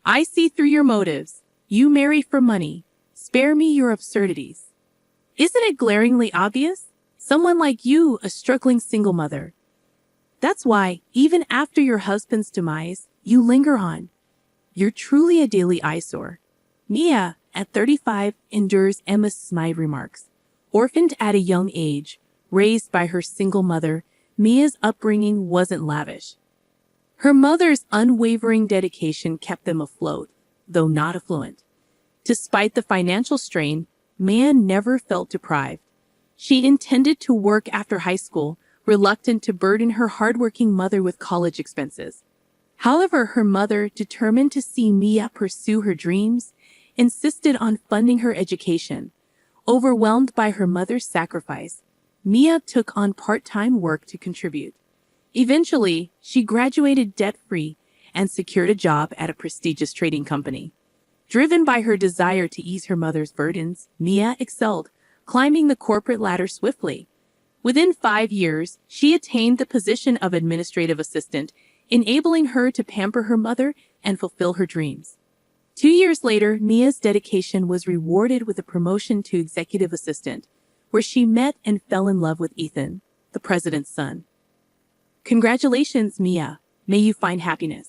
I see through your motives. You marry for money. Spare me your absurdities. Isn't it glaringly obvious? Someone like you, a struggling single mother. That's why, even after your husband's demise, you linger on. You're truly a daily eyesore. Mia, at 35, endures Emma's snide remarks. Orphaned at a young age, raised by her single mother, Mia's upbringing wasn't lavish. Her mother's unwavering dedication kept them afloat, though not affluent. Despite the financial strain, Mia never felt deprived. She intended to work after high school, reluctant to burden her hardworking mother with college expenses. However, her mother, determined to see Mia pursue her dreams, insisted on funding her education. Overwhelmed by her mother's sacrifice, Mia took on part-time work to contribute. Eventually, she graduated debt-free and secured a job at a prestigious trading company. Driven by her desire to ease her mother's burdens, Mia excelled, climbing the corporate ladder swiftly. Within 5 years, she attained the position of administrative assistant, enabling her to pamper her mother and fulfill her dreams. 2 years later, Mia's dedication was rewarded with a promotion to executive assistant, where she met and fell in love with Ethan, the president's son. Congratulations, Mia. May you find happiness.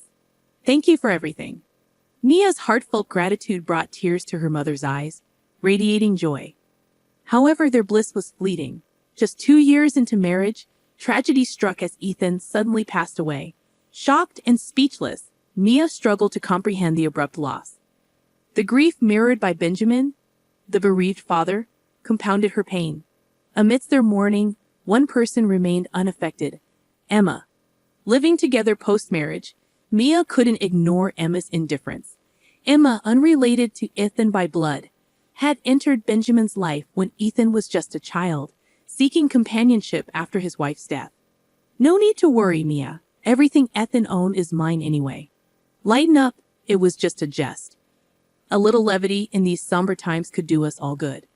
Thank you for everything. Mia's heartfelt gratitude brought tears to her mother's eyes, radiating joy. However, their bliss was fleeting. Just 2 years into marriage, tragedy struck as Ethan suddenly passed away. Shocked and speechless, Mia struggled to comprehend the abrupt loss. The grief mirrored by Benjamin, the bereaved father, compounded her pain. Amidst their mourning, one person remained unaffected, Emma. Living together post-marriage, Mia couldn't ignore Emma's indifference. Emma, unrelated to Ethan by blood, had entered Benjamin's life when Ethan was just a child, seeking companionship after his wife's death. No need to worry, Mia. Everything Ethan owned is mine anyway. Lighten up, it was just a jest. A little levity in these somber times could do us all good.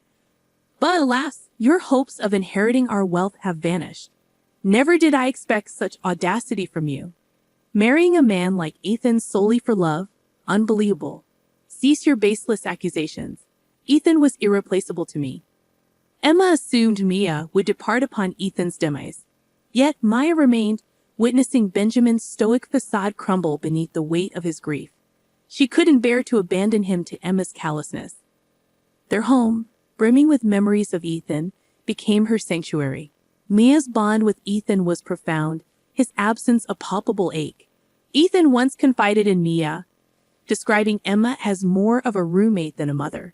But alas, your hopes of inheriting our wealth have vanished. Never did I expect such audacity from you. Marrying a man like Ethan solely for love? Unbelievable. Cease your baseless accusations. Ethan was irreplaceable to me. Emma assumed Mia would depart upon Ethan's demise. Yet Maya remained, witnessing Benjamin's stoic facade crumble beneath the weight of his grief. She couldn't bear to abandon him to Emma's callousness. Their home, brimming with memories of Ethan, became her sanctuary. Mia's bond with Ethan was profound, his absence a palpable ache. Ethan once confided in Mia, describing Emma as more of a roommate than a mother.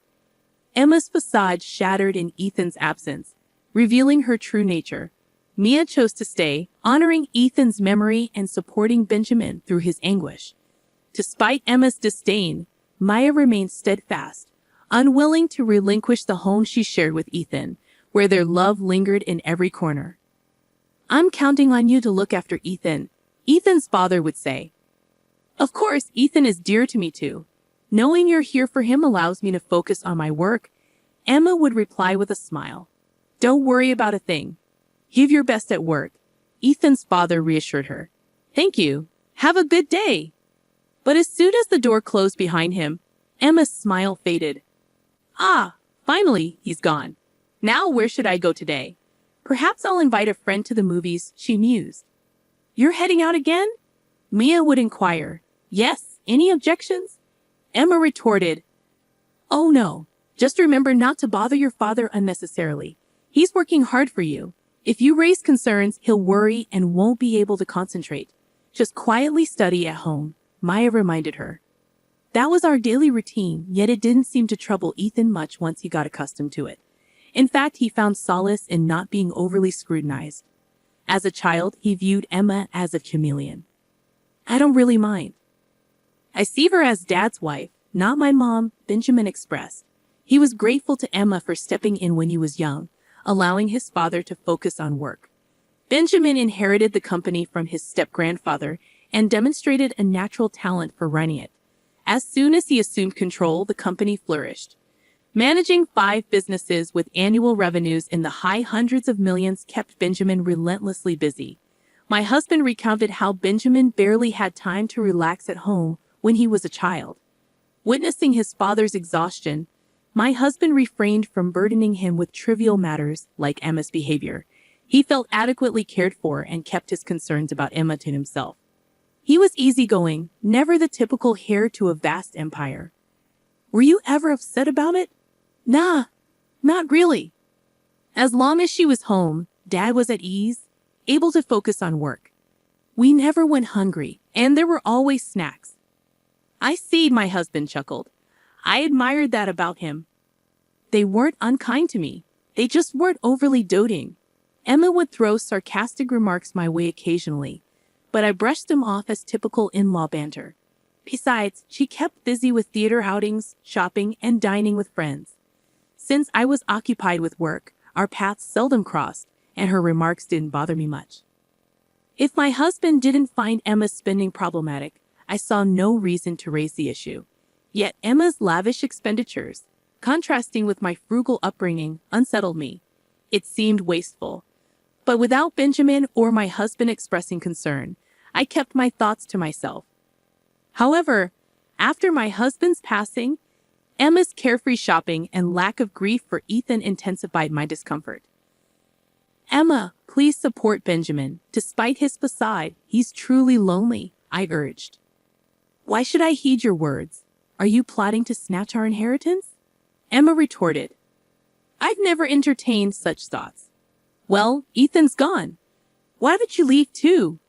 Emma's facade shattered in Ethan's absence, revealing her true nature. Mia chose to stay, honoring Ethan's memory and supporting Benjamin through his anguish. Despite Emma's disdain, Maya remained steadfast, unwilling to relinquish the home she shared with Ethan, where their love lingered in every corner. I'm counting on you to look after Ethan, Ethan's father would say. Of course, Ethan is dear to me too. Knowing you're here for him allows me to focus on my work, Emma would reply with a smile. Don't worry about a thing. Give your best at work, Ethan's father reassured her. Thank you. Have a good day. But as soon as the door closed behind him, Emma's smile faded. Ah, finally, he's gone. Now where should I go today? Perhaps I'll invite a friend to the movies, she mused. You're heading out again? Mia would inquire. Yes, any objections? Emma retorted. Oh no, just remember not to bother your father unnecessarily. He's working hard for you. If you raise concerns, he'll worry and won't be able to concentrate. Just quietly study at home, Maya reminded her. That was our daily routine, yet it didn't seem to trouble Ethan much once he got accustomed to it. In fact, he found solace in not being overly scrutinized. As a child, he viewed Emma as a chameleon. I don't really mind. I see her as Dad's wife, not my mom, Benjamin expressed. He was grateful to Emma for stepping in when he was young, allowing his father to focus on work. Benjamin inherited the company from his step-grandfather and demonstrated a natural talent for running it. As soon as he assumed control, the company flourished. Managing 5 businesses with annual revenues in the high hundreds of millions kept Benjamin relentlessly busy. My husband recounted how Benjamin barely had time to relax at home when he was a child. Witnessing his father's exhaustion, my husband refrained from burdening him with trivial matters like Emma's behavior. He felt adequately cared for and kept his concerns about Emma to himself. He was easygoing, never the typical heir to a vast empire. Were you ever upset about it? Nah, not really. As long as she was home, Dad was at ease, able to focus on work. We never went hungry, and there were always snacks. I see, my husband chuckled. I admired that about him. They weren't unkind to me. They just weren't overly doting. Emma would throw sarcastic remarks my way occasionally, but I brushed them off as typical in-law banter. Besides, she kept busy with theater outings, shopping, and dining with friends. Since I was occupied with work, our paths seldom crossed, and her remarks didn't bother me much. If my husband didn't find Emma's spending problematic, I saw no reason to raise the issue. Yet Emma's lavish expenditures, contrasting with my frugal upbringing, unsettled me. It seemed wasteful. But without Benjamin or my husband expressing concern, I kept my thoughts to myself. However, after my husband's passing, Emma's carefree shopping and lack of grief for Ethan intensified my discomfort. Emma, please support Benjamin. Despite his facade, he's truly lonely, I urged. Why should I heed your words? Are you plotting to snatch our inheritance? Emma retorted. I've never entertained such thoughts. Well, Ethan's gone. Why don't you leave too?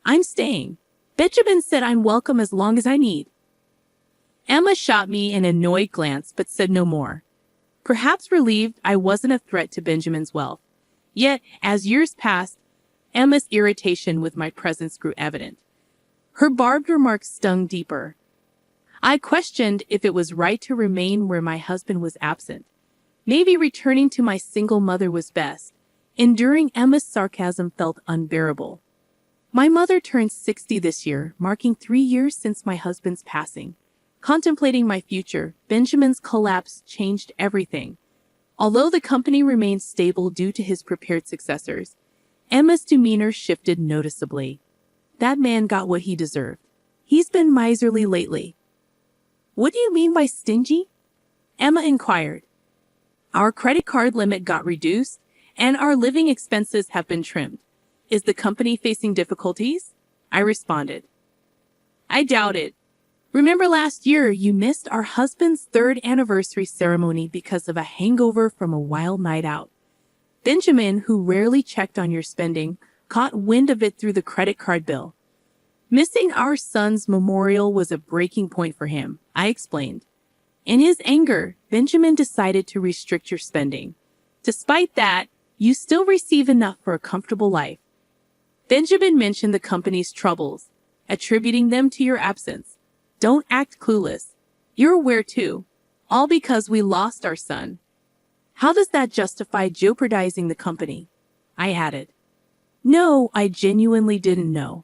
I'm staying. Benjamin said I'm welcome as long as I need. Emma shot me an annoyed glance but said no more. Perhaps relieved I wasn't a threat to Benjamin's wealth. Yet, as years passed, Emma's irritation with my presence grew evident. Her barbed remarks stung deeper. I questioned if it was right to remain where my husband was absent. Maybe returning to my single mother was best. Enduring Emma's sarcasm felt unbearable. My mother turned 60 this year, marking 3 years since my husband's passing. Contemplating my future, Benjamin's collapse changed everything. Although the company remained stable due to his prepared successors, Emma's demeanor shifted noticeably. That man got what he deserved. He's been miserly lately. What do you mean by stingy? Emma inquired. Our credit card limit got reduced, and our living expenses have been trimmed. Is the company facing difficulties? I responded. I doubt it. Remember last year you missed our husband's 3rd anniversary ceremony because of a hangover from a wild night out. Benjamin, who rarely checked on your spending, caught wind of it through the credit card bill. Missing our son's memorial was a breaking point for him, I explained. In his anger, Benjamin decided to restrict your spending. Despite that, you still receive enough for a comfortable life. Benjamin mentioned the company's troubles, attributing them to your absence. Don't act clueless. You're aware too. All because we lost our son. How does that justify jeopardizing the company? I added. No, I genuinely didn't know.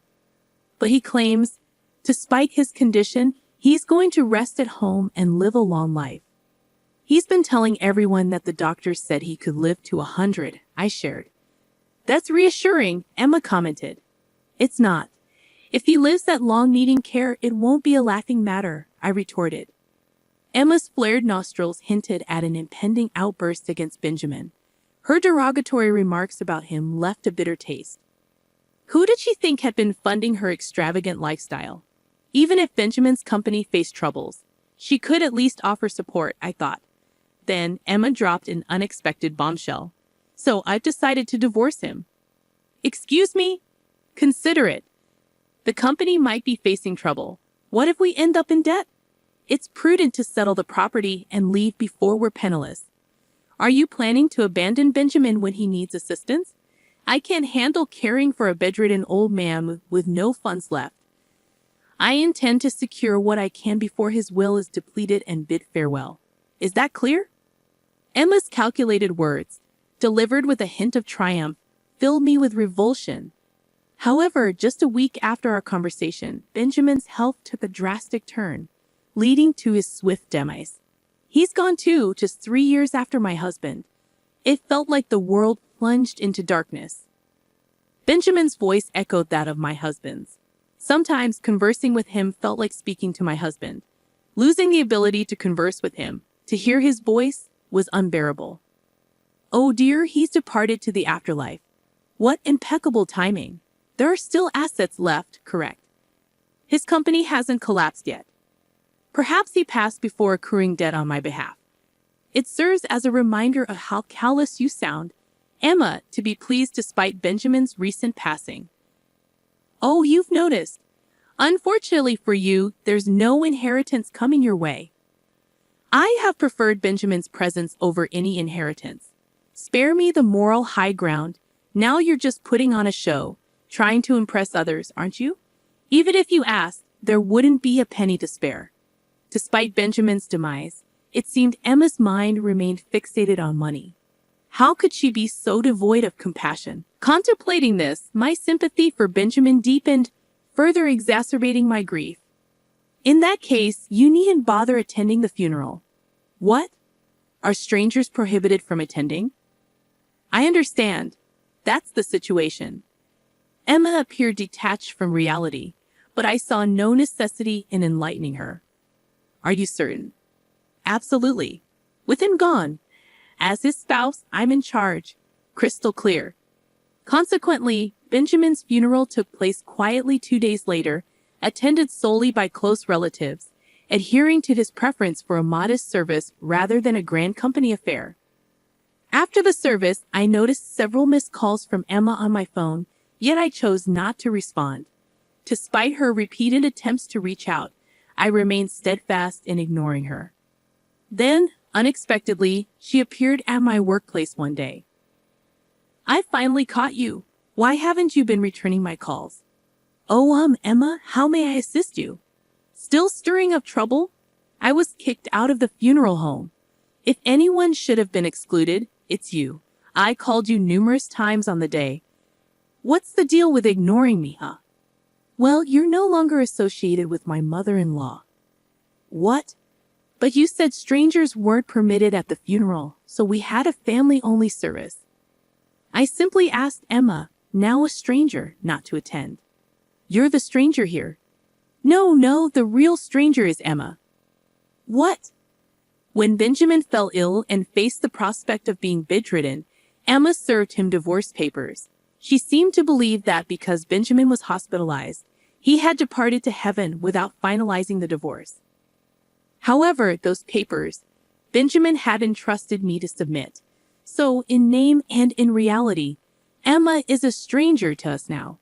But he claims, despite his condition, he's going to rest at home and live a long life. He's been telling everyone that the doctor said he could live to 100, I shared. That's reassuring, Emma commented. It's not. If he lives that long needing care, it won't be a laughing matter, I retorted. Emma's flared nostrils hinted at an impending outburst against Benjamin. Her derogatory remarks about him left a bitter taste. Who did she think had been funding her extravagant lifestyle? Even if Benjamin's company faced troubles, she could at least offer support, I thought. Then Emma dropped an unexpected bombshell. So I've decided to divorce him. Excuse me? Consider it. The company might be facing trouble. What if we end up in debt? It's prudent to settle the property and leave before we're penniless. Are you planning to abandon Benjamin when he needs assistance? I can't handle caring for a bedridden old man with no funds left. I intend to secure what I can before his will is depleted and bid farewell. Is that clear? Emma's calculated words, delivered with a hint of triumph, filled me with revulsion. However, just a week after our conversation, Benjamin's health took a drastic turn, leading to his swift demise. He's gone too, just 3 years after my husband. It felt like the world plunged into darkness. Benjamin's voice echoed that of my husband's. Sometimes conversing with him felt like speaking to my husband. Losing the ability to converse with him, to hear his voice, was unbearable. Oh dear, he's departed to the afterlife. What impeccable timing. There are still assets left, correct? His company hasn't collapsed yet. Perhaps he passed before accruing debt on my behalf. It serves as a reminder of how callous you sound, Emma, to be pleased despite Benjamin's recent passing. Oh, you've noticed. Unfortunately for you, there's no inheritance coming your way. I have preferred Benjamin's presence over any inheritance. Spare me the moral high ground. Now you're just putting on a show, trying to impress others, aren't you? Even if you asked, there wouldn't be a penny to spare. Despite Benjamin's demise, it seemed Emma's mind remained fixated on money. How could she be so devoid of compassion? Contemplating this, my sympathy for Benjamin deepened, further exacerbating my grief. In that case, you needn't bother attending the funeral. What? Are strangers prohibited from attending? I understand. That's the situation. Emma appeared detached from reality, but I saw no necessity in enlightening her. Are you certain? Absolutely. With him gone. As his spouse, I'm in charge. Crystal clear. Consequently, Benjamin's funeral took place quietly 2 days later, attended solely by close relatives, adhering to his preference for a modest service rather than a grand company affair. After the service, I noticed several missed calls from Emma on my phone, yet I chose not to respond. Despite her repeated attempts to reach out, I remained steadfast in ignoring her. Then, unexpectedly, she appeared at my workplace one day. I finally caught you. Why haven't you been returning my calls? Oh, Emma, how may I assist you? Still stirring up trouble? I was kicked out of the funeral home. If anyone should have been excluded, it's you. I called you numerous times on the day. What's the deal with ignoring me, huh? Well, you're no longer associated with my mother-in-law. What? But you said strangers weren't permitted at the funeral, so we had a family-only service. I simply asked Emma, now a stranger, not to attend. You're the stranger here. No, the real stranger is Emma. What? When Benjamin fell ill and faced the prospect of being bedridden, Emma served him divorce papers. She seemed to believe that because Benjamin was hospitalized, he had departed to heaven without finalizing the divorce. However, those papers, Benjamin had entrusted me to submit. So, in name and in reality, Emma is a stranger to us now.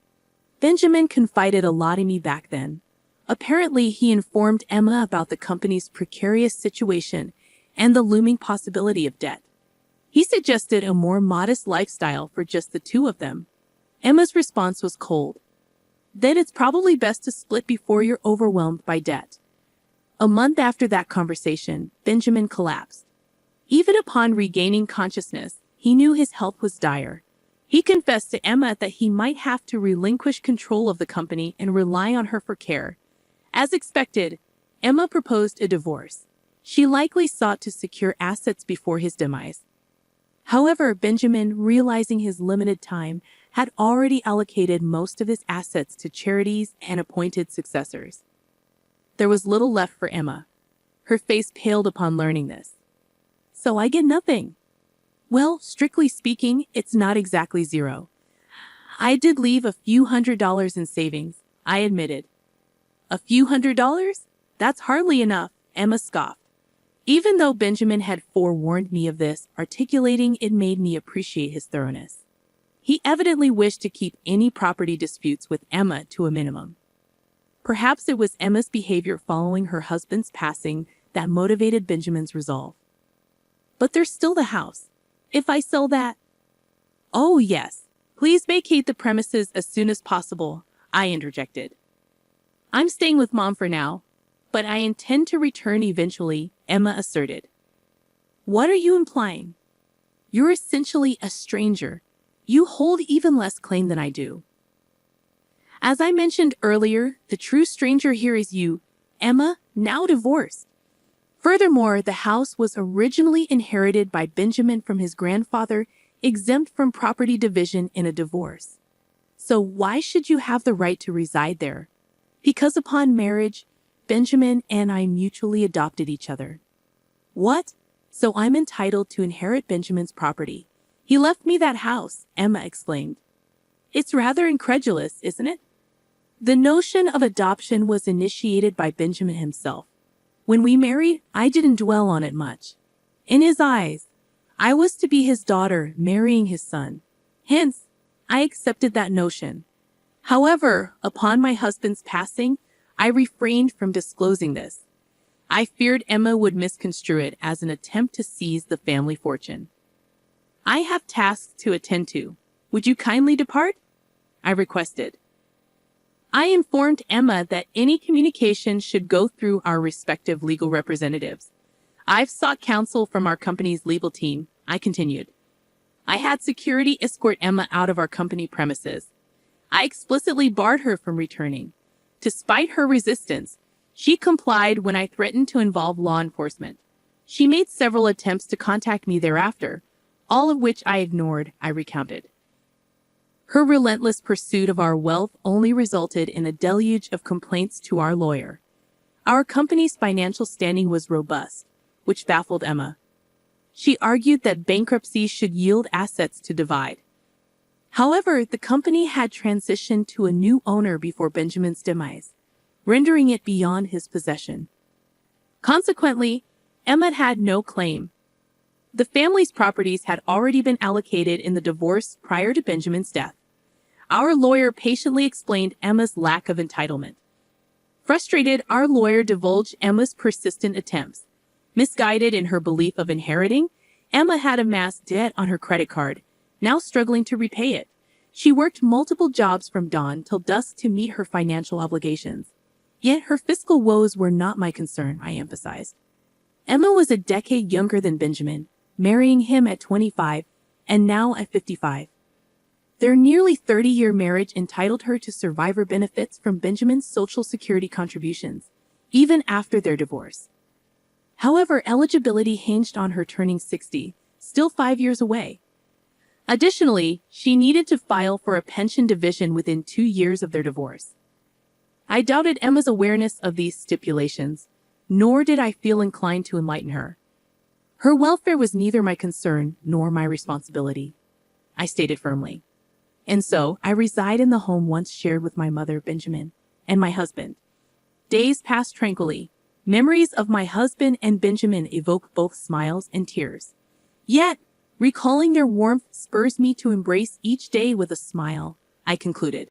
Benjamin confided a lot in me back then. Apparently, he informed Emma about the company's precarious situation and the looming possibility of debt. He suggested a more modest lifestyle for just the two of them. Emma's response was cold. Then it's probably best to split before you're overwhelmed by debt. A month after that conversation, Benjamin collapsed. Even upon regaining consciousness, he knew his health was dire. He confessed to Emma that he might have to relinquish control of the company and rely on her for care. As expected, Emma proposed a divorce. She likely sought to secure assets before his demise. However, Benjamin, realizing his limited time, had already allocated most of his assets to charities and appointed successors. There was little left for Emma. Her face paled upon learning this. So I get nothing. Well, strictly speaking, it's not exactly zero. I did leave a few $100s in savings, I admitted. A few $100s? That's hardly enough, Emma scoffed. Even though Benjamin had forewarned me of this, articulating it made me appreciate his thoroughness. He evidently wished to keep any property disputes with Emma to a minimum. Perhaps it was Emma's behavior following her husband's passing that motivated Benjamin's resolve. But there's still the house. If I sell that... Oh, yes. Please vacate the premises as soon as possible, I interjected. I'm staying with Mom for now, but I intend to return eventually, Emma asserted. What are you implying? You're essentially a stranger. You hold even less claim than I do. As I mentioned earlier, the true stranger here is you, Emma, now divorced. Furthermore, the house was originally inherited by Benjamin from his grandfather, exempt from property division in a divorce. So why should you have the right to reside there? Because upon marriage, Benjamin and I mutually adopted each other. What? So I'm entitled to inherit Benjamin's property. He left me that house, Emma exclaimed. It's rather incredulous, isn't it? The notion of adoption was initiated by Benjamin himself. When we married, I didn't dwell on it much. In his eyes, I was to be his daughter marrying his son. Hence, I accepted that notion. However, upon my husband's passing, I refrained from disclosing this. I feared Emma would misconstrue it as an attempt to seize the family fortune. I have tasks to attend to. Would you kindly depart? I requested. I informed Emma that any communication should go through our respective legal representatives. I've sought counsel from our company's legal team, I continued. I had security escort Emma out of our company premises. I explicitly barred her from returning. Despite her resistance, she complied when I threatened to involve law enforcement. She made several attempts to contact me thereafter, all of which I ignored, I recounted. Her relentless pursuit of our wealth only resulted in a deluge of complaints to our lawyer. Our company's financial standing was robust, which baffled Emma. She argued that bankruptcy should yield assets to divide. However, the company had transitioned to a new owner before Benjamin's demise, rendering it beyond his possession. Consequently, Emma had no claim. The family's properties had already been allocated in the divorce prior to Benjamin's death. Our lawyer patiently explained Emma's lack of entitlement. Frustrated, our lawyer divulged Emma's persistent attempts. Misguided in her belief of inheriting, Emma had amassed debt on her credit card, now struggling to repay it. She worked multiple jobs from dawn till dusk to meet her financial obligations. Yet her fiscal woes were not my concern, I emphasized. Emma was a decade younger than Benjamin, marrying him at 25 and now at 55. Their nearly 30-year marriage entitled her to survivor benefits from Benjamin's Social Security contributions, even after their divorce. However, eligibility hinged on her turning 60, still 5 years away. Additionally, she needed to file for a pension division within 2 years of their divorce. I doubted Emma's awareness of these stipulations, nor did I feel inclined to enlighten her. Her welfare was neither my concern nor my responsibility, I stated firmly. And so, I reside in the home once shared with my mother, Benjamin, and my husband. Days passed tranquilly. Memories of my husband and Benjamin evoke both smiles and tears. Yet, recalling their warmth spurs me to embrace each day with a smile, I concluded.